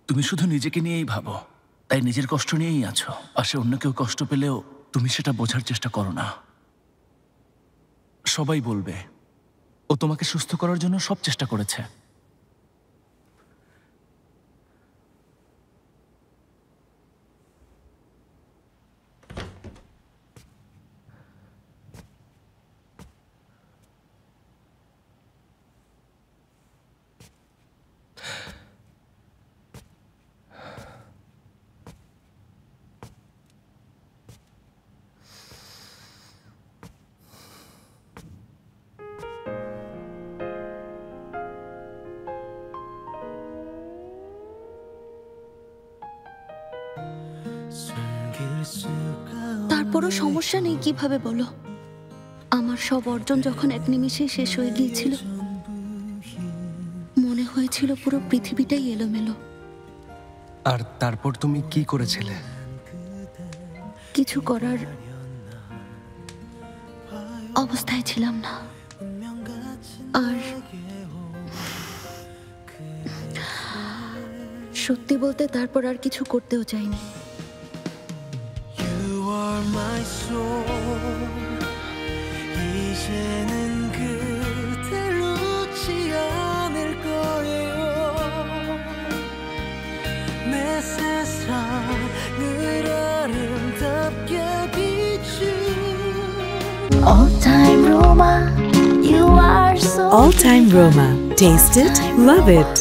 তুমি শুধু নিজেকে নিয়েই ভাবো, তাই নিজের কষ্ট নিয়েই আছো। পাশে অন্য কেউ কষ্ট পেলেও তুমি সেটা বোঝার চেষ্টা করো না। সবাই বলবে ও তোমাকে সুস্থ করার জন্য সব চেষ্টা করেছে। তারপরও সমস্যা নেই কিভাবে বলো? আমার সব অর্জন যখন এক নিমিষে শেষ হয়ে গিয়েছিল, মনে হয়েছিল পুরো পৃথিবীটাই এলোমেলো। আর তারপর তুমি কি করেছিলে? কিছু করার অবস্থায় ছিলাম না। আর সত্যি বলতে তারপর আর কিছু করতেও চাইনি। All-time Roma, you are so All-time Roma. Taste it, love it.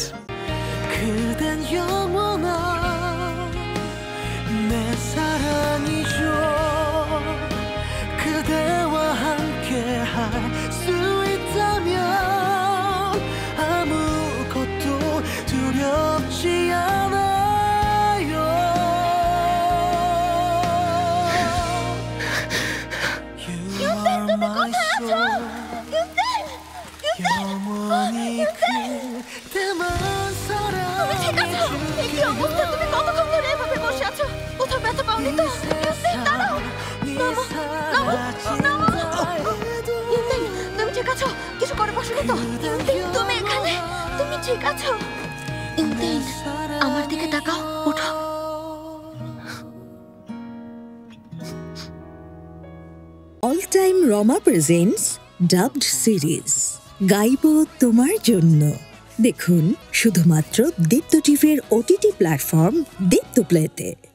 আমার দিকে তাকাও, ওঠো। All-time Roma presents dubbed series গাইবো তোমার জন্য। দেখুন শুধুমাত্র দীপ্ত টিভির OTT প্ল্যাটফর্ম দীপ্ত প্লেতে।